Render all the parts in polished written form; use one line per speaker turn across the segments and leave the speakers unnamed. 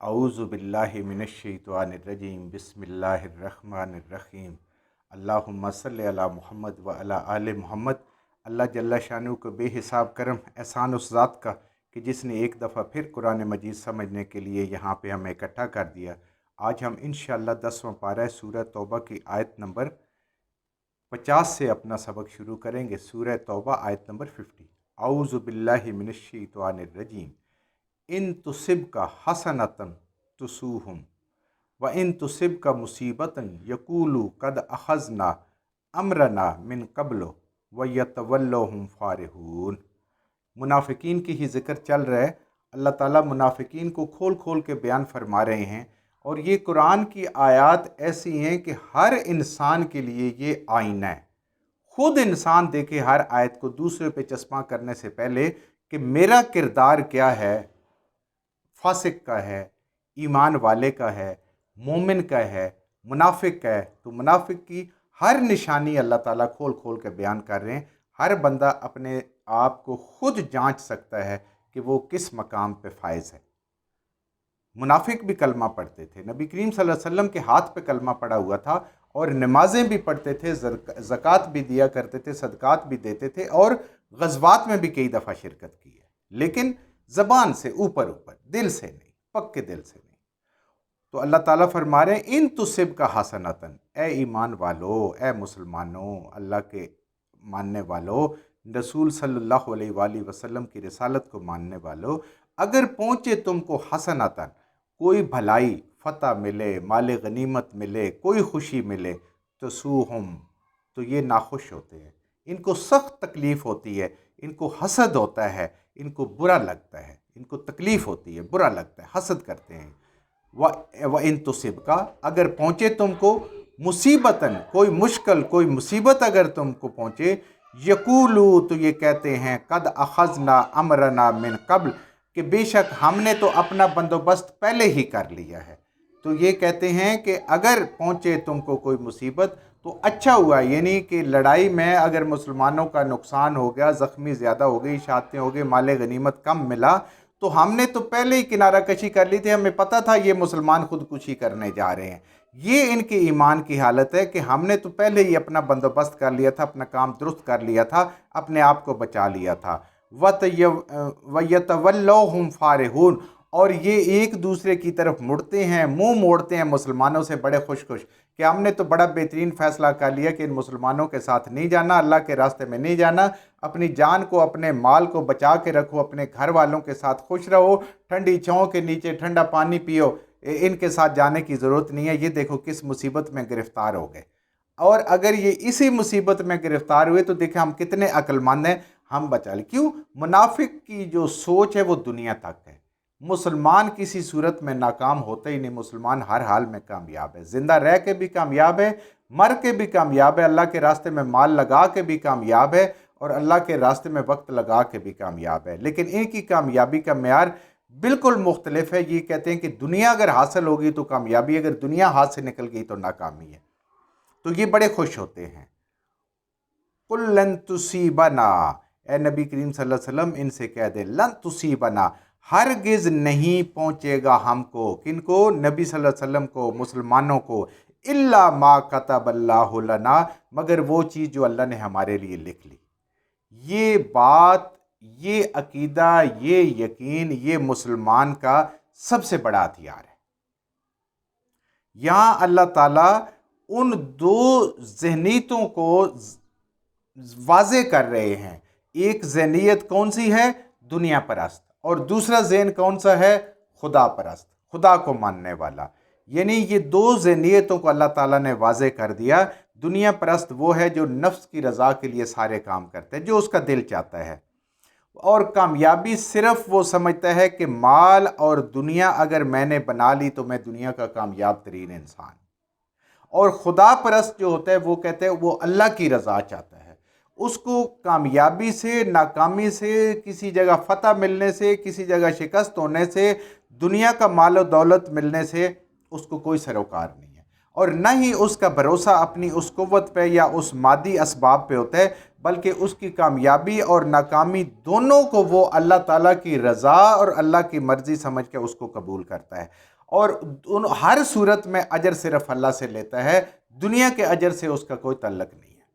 اعوذ باللہ من الشیطان الرجیم بسم اللہ الرحمن الرحیم اللہم صلی علی محمد و علی آل محمد۔ اللہ جل شانہ کو بے حساب کرم احسان اس ذات کا کہ جس نے ایک دفعہ پھر قرآن مجید سمجھنے کے لیے یہاں پہ ہمیں اکٹھا کر دیا۔ آج ہم انشاءاللہ 10واں پارہ سورہ توبہ کی آیت نمبر 50 سے اپنا سبق شروع کریں گے۔ سورہ توبہ آیت نمبر 50۔ اعوذ باللہ من الشیطان الرجیم ان تصب کا حسنتاً تسوہم و ان تصب کا مصیبتاً یقولوا قد اخذنا امرنا من قبل ویتولوا ہم فارحون۔ منافقین کی ہی ذکر چل رہا ہے۔ اللہ تعالیٰ منافقین کو کھول کھول کے بیان فرما رہے ہیں، اور یہ قرآن کی آیات ایسی ہیں کہ ہر انسان کے لیے یہ آئینہ ہے۔ خود انسان دیکھے ہر آیت کو دوسرے پہ چسپاں کرنے سے پہلے کہ میرا کردار کیا ہے، فاسق کا ہے، ایمان والے کا ہے، مومن کا ہے، منافق کا ہے۔ تو منافق کی ہر نشانی اللہ تعالیٰ کھول کھول کے بیان کر رہے ہیں۔ ہر بندہ اپنے آپ کو خود جانچ سکتا ہے کہ وہ کس مقام پہ فائز ہے۔ منافق بھی کلمہ پڑھتے تھے، نبی کریم صلی اللہ علیہ وسلم کے ہاتھ پہ کلمہ پڑا ہوا تھا، اور نمازیں بھی پڑھتے تھے، زکوٰۃ بھی دیا کرتے تھے، صدقات بھی دیتے تھے، اور غزوات میں بھی کئی دفعہ شرکت کی ہے، لیکن زبان سے اوپر دل سے نہیں، پکے دل سے نہیں۔ تو اللہ تعالیٰ فرما رہے ہیں ان تصب کا حسنتاً، اے ایمان والو، اے مسلمانوں، اللہ کے ماننے والو، رسول صلی اللہ علیہ وآلہ وسلم کی رسالت کو ماننے والو، اگر پہنچے تم کو حسنتاً، کوئی بھلائی، فتح ملے، مال غنیمت ملے، کوئی خوشی ملے، تسوہم، تو یہ ناخوش ہوتے ہیں، ان کو سخت تکلیف ہوتی ہے، ان کو حسد ہوتا ہے، ان کو برا لگتا ہے، ان کو تکلیف ہوتی ہے، برا لگتا ہے، حسد کرتے ہیں۔ وَإِن تُصِبْكَ، اگر پہنچے تم کو مصیبتاً، کوئی مشکل، کوئی مصیبت اگر تم کو پہنچے، یقولو، تو یہ کہتے ہیں، قد اخذنا امرنا من قبل، کہ بے شک ہم نے تو اپنا بندوبست پہلے ہی کر لیا ہے۔ تو یہ کہتے ہیں کہ اگر پہنچے تم کو کوئی مصیبت تو اچھا ہوا، یعنی کہ لڑائی میں اگر مسلمانوں کا نقصان ہو گیا، زخمی زیادہ ہو گئی، شہادتیں ہو گئی، مال غنیمت کم ملا، تو ہم نے تو پہلے ہی کنارہ کشی کر لی تھی، ہمیں پتہ تھا یہ مسلمان خودکشی کرنے جا رہے ہیں۔ یہ ان کے ایمان کی حالت ہے کہ ہم نے تو پہلے ہی اپنا بندوبست کر لیا تھا، اپنا کام درست کر لیا تھا، اپنے آپ کو بچا لیا تھا۔ وَيَتَوَلَّوْا هُمْ فَارِحُونَ، اور یہ ایک دوسرے کی طرف مڑتے ہیں، منہ موڑتے ہیں مسلمانوں سے بڑے خوش خوش، کہ ہم نے تو بڑا بہترین فیصلہ کر لیا کہ ان مسلمانوں کے ساتھ نہیں جانا، اللہ کے راستے میں نہیں جانا، اپنی جان کو، اپنے مال کو بچا کے رکھو، اپنے گھر والوں کے ساتھ خوش رہو، ٹھنڈی چھاؤں کے نیچے ٹھنڈا پانی پیو، ان کے ساتھ جانے کی ضرورت نہیں ہے۔ یہ دیکھو کس مصیبت میں گرفتار ہو گئے، اور اگر یہ اسی مصیبت میں گرفتار ہوئے تو دیکھیں ہم کتنے عقل مند ہیں، ہم بچا لیں۔ کیوں؟ منافق کی جو سوچ ہے وہ دنیا تک ہے۔ مسلمان کسی صورت میں ناکام ہوتا ہی نہیں، مسلمان ہر حال میں کامیاب ہے، زندہ رہ کے بھی کامیاب ہے، مر کے بھی کامیاب ہے، اللہ کے راستے میں مال لگا کے بھی کامیاب ہے، اور اللہ کے راستے میں وقت لگا کے بھی کامیاب ہے۔ لیکن ان کی کامیابی کا معیار بالکل مختلف ہے۔ یہ کہتے ہیں کہ دنیا اگر حاصل ہوگی تو کامیابی، اگر دنیا ہاتھ سے نکل گئی تو ناکامی ہے۔ تو یہ بڑے خوش ہوتے ہیں۔ قُل لَن تُصِيبَنَا، اے نبی کریم صلی اللہ علیہ وسلم ان سے کہہ دے، لن تصیبنا، ہرگز نہیں پہنچے گا ہم کو، کن کو؟ نبی صلی اللہ علیہ وسلم کو، مسلمانوں کو، الا ما کتب اللہ لنا، مگر وہ چیز جو اللہ نے ہمارے لیے لکھ لی۔ یہ بات، یہ عقیدہ، یہ یقین، یہ مسلمان کا سب سے بڑا ہتھیار ہے۔ یہاں اللہ تعالیٰ ان دو ذہنیتوں کو واضح کر رہے ہیں۔ ایک ذہنیت کون سی ہے؟ دنیا پرست، اور دوسرا ذہن کون سا ہے؟ خدا پرست، خدا کو ماننے والا۔ یعنی یہ دو ذہنیتوں کو اللہ تعالیٰ نے واضح کر دیا۔ دنیا پرست وہ ہے جو نفس کی رضا کے لیے سارے کام کرتا ہے، جو اس کا دل چاہتا ہے، اور کامیابی صرف وہ سمجھتا ہے کہ مال اور دنیا اگر میں نے بنا لی تو میں دنیا کا کامیاب ترین انسان۔ اور خدا پرست جو ہوتا ہے وہ کہتا ہے وہ اللہ کی رضا چاہتا ہے، اس کو کامیابی سے، ناکامی سے، کسی جگہ فتح ملنے سے، کسی جگہ شکست ہونے سے، دنیا کا مال و دولت ملنے سے اس کو کوئی سروکار نہیں ہے، اور نہ ہی اس کا بھروسہ اپنی اس قوت پہ یا اس مادی اسباب پہ ہوتا ہے، بلکہ اس کی کامیابی اور ناکامی دونوں کو وہ اللہ تعالیٰ کی رضا اور اللہ کی مرضی سمجھ کے اس کو قبول کرتا ہے، اور ہر صورت میں اجر صرف اللہ سے لیتا ہے، دنیا کے اجر سے اس کا کوئی تعلق نہیں ہے۔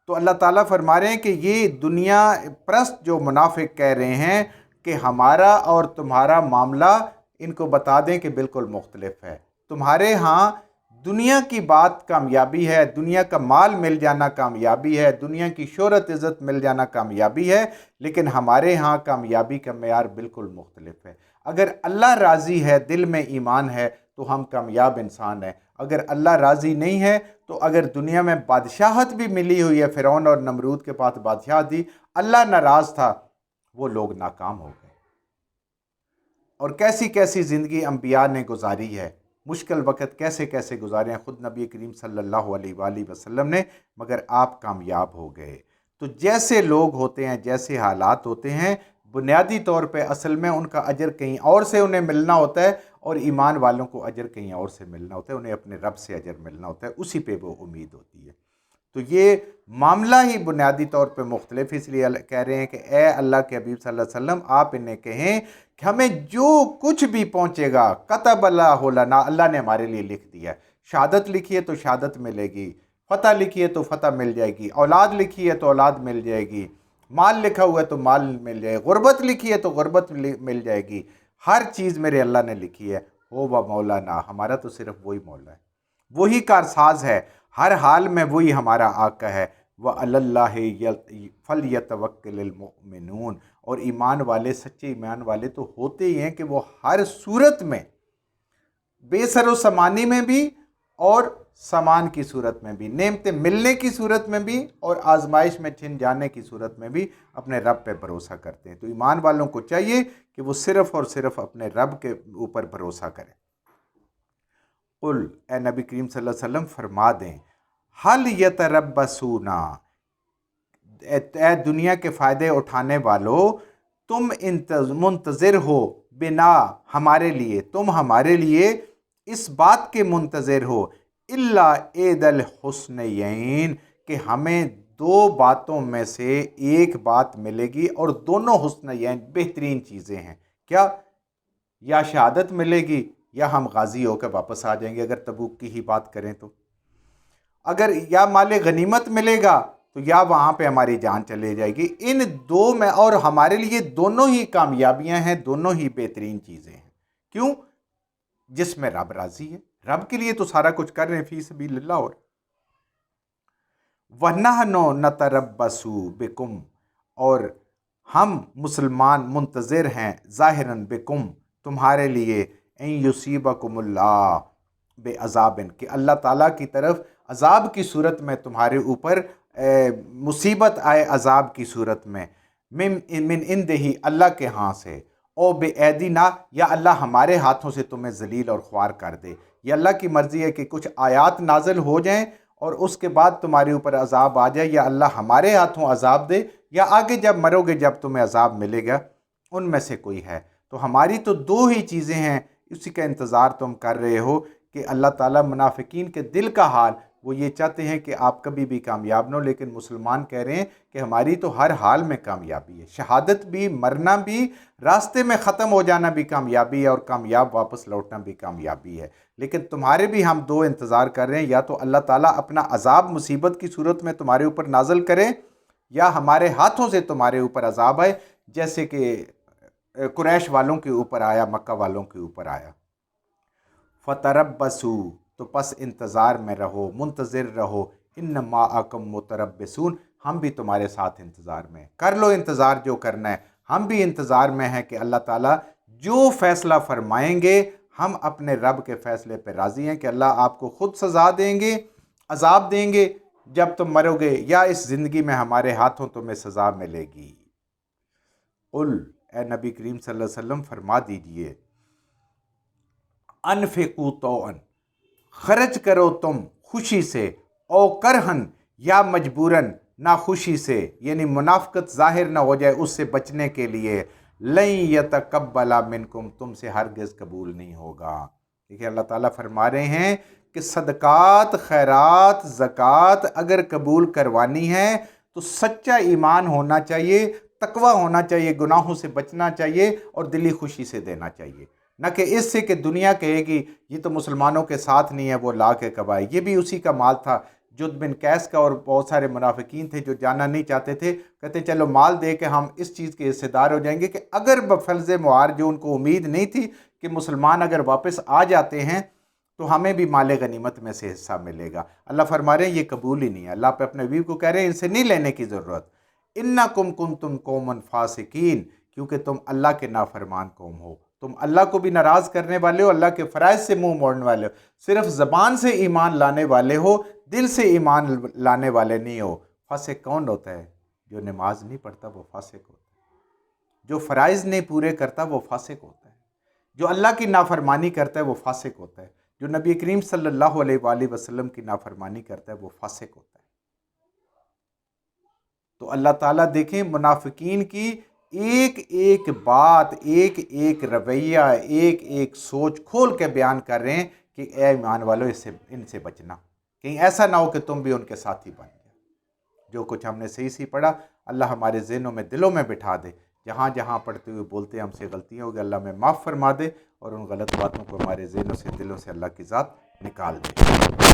تو اللہ تعالیٰ فرما رہے ہیں کہ یہ دنیا پرست جو منافق کہہ رہے ہیں کہ ہمارا اور تمہارا معاملہ ان کو بتا دیں کہ بالکل مختلف ہے۔ تمہارے ہاں دنیا کی بات کامیابی ہے، دنیا کا مال مل جانا کامیابی ہے، دنیا کی شہرت عزت مل جانا کامیابی ہے، لیکن ہمارے ہاں کامیابی کا معیار بالکل مختلف ہے۔ اگر اللہ راضی ہے، دل میں ایمان ہے، تو ہم کامیاب انسان ہیں۔ اگر اللہ راضی نہیں ہے تو اگر دنیا میں بادشاہت بھی ملی ہوئی ہے، فرعون اور نمرود کے پاس بادشاہت دی، اللہ ناراض تھا، وہ لوگ ناکام ہو گئے۔ اور کیسی کیسی زندگی انبیاء نے گزاری ہے، مشکل وقت کیسے کیسے گزارے ہیں خود نبی کریم صلی اللہ علیہ وآلہ وسلم نے، مگر آپ کامیاب ہو گئے۔ تو جیسے لوگ ہوتے ہیں، جیسے حالات ہوتے ہیں، بنیادی طور پہ اصل میں ان کا اجر کہیں اور سے انہیں ملنا ہوتا ہے، اور ایمان والوں کو اجر کہیں اور سے ملنا ہوتا ہے، انہیں اپنے رب سے اجر ملنا ہوتا ہے، اسی پہ وہ امید ہوتی ہے۔ تو یہ معاملہ ہی بنیادی طور پہ مختلف، اس لیے کہہ رہے ہیں کہ اے اللہ کے حبیب صلی اللہ علیہ وسلم، آپ انہیں کہیں کہ ہمیں جو کچھ بھی پہنچے گا کتب اللہ لنا، اللہ نے ہمارے لیے لکھ دیا ہے۔ شہادت لکھی ہے تو شہادت ملے گی، فتح لکھی ہے تو فتح مل جائے گی، اولاد لکھی ہے تو اولاد مل جائے گی، مال لکھا ہوا ہے تو مال مل جائے گی، غربت لکھی ہے تو غربت مل جائے گی، ہر چیز میرے اللہ نے لکھی ہے۔ وہ مولانا، ہمارا تو صرف وہی مولا ہے، وہی کارساز ہے، ہر حال میں وہی ہمارا آقا ہے۔ وَعَلَى اللَّهِ فَلْيَتَوَكَّلِ الْمُؤْمِنُونَ، اور ایمان والے، سچے ایمان والے تو ہوتے ہی ہیں کہ وہ ہر صورت میں، بے سر و سامانی میں بھی اور سامان کی صورت میں بھی، نعمتیں ملنے کی صورت میں بھی اور آزمائش میں چھن جانے کی صورت میں بھی اپنے رب پہ بھروسہ کرتے ہیں۔ تو ایمان والوں کو چاہیے کہ وہ صرف اور صرف اپنے رب کے اوپر بھروسہ کریں۔ قل، اے نبی کریم صلی اللہ علیہ وسلم فرما دیں، حل یتربصون، اے دنیا کے فائدے اٹھانے والو، تم منتظر ہو بنا، ہمارے لیے، تم ہمارے لیے اس بات کے منتظر ہو، الا عید الحسنین، کہ ہمیں دو باتوں میں سے ایک بات ملے گی، اور دونوں حسنین بہترین چیزیں ہیں۔ کیا؟ یا شہادت ملے گی یا ہم غازی ہو کے واپس آ جائیں گے، اگر تبوک کی ہی بات کریں تو، اگر یا مال غنیمت ملے گا تو یا وہاں پہ ہماری جان چلے جائے گی۔ ان دو میں، اور ہمارے لیے دونوں ہی کامیابیاں ہیں، دونوں ہی بہترین چیزیں ہیں۔ کیوں؟ جس میں رب راضی ہے، رب کے لیے تو سارا کچھ کر رہے ہیں فی سبیل اللہ۔ اور وَنَحْنُ نَتَرَبَّصُ بِكُمْ، اور ہم مسلمان منتظر ہیں ظاہراً بکم، تمہارے لیے، ان یصیبکم اللہ بعذاب، کہ اللہ تعالیٰ کی طرف عذاب کی صورت میں تمہارے اوپر مصیبت آئے، عذاب کی صورت میں، من عندہ، اللہ کے ہاں سے، او بِأَیْدِینَا، یا اللہ ہمارے ہاتھوں سے تمہیں ذلیل اور خوار کر دے۔ یہ اللہ کی مرضی ہے کہ کچھ آیات نازل ہو جائیں اور اس کے بعد تمہارے اوپر عذاب آ جائے، یا اللہ ہمارے ہاتھوں عذاب دے، یا آگے جب مرو گے جب تمہیں عذاب ملے گا، ان میں سے کوئی ہے۔ تو ہماری تو دو ہی چیزیں ہیں، اسی کا انتظار تم کر رہے ہو کہ اللہ تعالیٰ، منافقین کے دل کا حال، وہ یہ چاہتے ہیں کہ آپ کبھی بھی کامیاب نہ ہو، لیکن مسلمان کہہ رہے ہیں کہ ہماری تو ہر حال میں کامیابی ہے، شہادت بھی، مرنا بھی، راستے میں ختم ہو جانا بھی کامیابی ہے، اور کامیاب واپس لوٹنا بھی کامیابی ہے۔ لیکن تمہارے بھی ہم دو انتظار کر رہے ہیں، یا تو اللہ تعالیٰ اپنا عذاب مصیبت کی صورت میں تمہارے اوپر نازل کرے، یا ہمارے ہاتھوں سے تمہارے اوپر عذاب آئے، جیسے کہ قریش والوں کے اوپر آیا، مکہ والوں کے اوپر آیا۔ فَتَرَبَّصُوا، تو پس انتظار میں رہو، منتظر رہو، اِنَّ مَعَکُم مُتَرَبِّصُونَ، ہم بھی تمہارے ساتھ انتظار میں ہیں، کر لو انتظار جو کرنا ہے، ہم بھی انتظار میں ہیں کہ اللہ تعالیٰ جو فیصلہ فرمائیں گے، ہم اپنے رب کے فیصلے پہ راضی ہیں کہ اللہ آپ کو خود سزا دیں گے، عذاب دیں گے جب تم مرو گے، یا اس زندگی میں ہمارے ہاتھوں تمہیں سزا ملے گی۔ قل، اے نبی کریم صلی اللہ علیہ وسلم فرما دیجئے، انفقوا طوعا، خرچ کرو تم خوشی سے، او کرہن، یا مجبوراً، ناخوشی سے، یعنی منافقت ظاہر نہ ہو جائے، اس سے بچنے کے لیے، لن یتقبل منکم، تم سے ہرگز قبول نہیں ہوگا۔ دیکھیں اللہ تعالیٰ فرما رہے ہیں کہ صدقات، خیرات، زکوٰۃ اگر قبول کروانی ہے تو سچا ایمان ہونا چاہیے، تقوی ہونا چاہیے، گناہوں سے بچنا چاہیے اور دلی خوشی سے دینا چاہیے، نہ کہ اس سے کہ دنیا کہے گی یہ تو مسلمانوں کے ساتھ نہیں ہے، وہ لا کے کبائے۔ یہ بھی اسی کا مال تھا، جد بن قیس کا، اور بہت سارے منافقین تھے جو جانا نہیں چاہتے تھے، کہتے چلو مال دے کے ہم اس چیز کے حصے دار ہو جائیں گے کہ اگر بفرض معار، جو ان کو امید نہیں تھی کہ مسلمان اگر واپس آ جاتے ہیں تو ہمیں بھی مال غنیمت میں سے حصہ ملے گا۔ اللہ فرما رہے ہیں یہ قبول ہی نہیں ہے۔ اللہ پہ اپنے حبیب کو کہہ رہے ہیں ان سے نہیں لینے کی ضرورت۔ انکم کنتم قوما فاسقین، کیونکہ تم اللہ کے نافرمان قوم ہو، تم اللہ کو بھی ناراض کرنے والے ہو، اللہ کے فرائض سے منہ موڑنے والے ہو، صرف زبان سے ایمان لانے والے ہو، دل سے ایمان لانے والے نہیں ہو۔ فاسق کون ہوتا ہے؟ جو نماز نہیں پڑھتا وہ فاسق ہوتا ہے، جو فرائض نہیں پورے کرتا وہ فاسق ہوتا ہے، جو اللہ کی نافرمانی کرتا ہے وہ فاسق ہوتا ہے، جو نبی کریم صلی اللہ علیہ وآلہ وسلم کی نافرمانی کرتا ہے وہ فاسق ہوتا ہے۔ تو اللہ تعالیٰ دیکھیں منافقین کی ایک ایک بات، ایک ایک رویہ، ایک ایک سوچ کھول کے بیان کر رہے ہیں کہ اے ایمان والو ان سے بچنا، کہیں ایسا نہ ہو کہ تم بھی ان کے ساتھی بن جائے۔ جو کچھ ہم نے صحیح پڑھا اللہ ہمارے ذہنوں میں، دلوں میں بٹھا دے، جہاں جہاں پڑھتے ہوئے بولتے ہم سے غلطیاں ہو گئی اللہ میں معاف فرما دے، اور ان غلط باتوں کو ہمارے ذہنوں سے، دلوں سے اللہ کی ذات نکال دے۔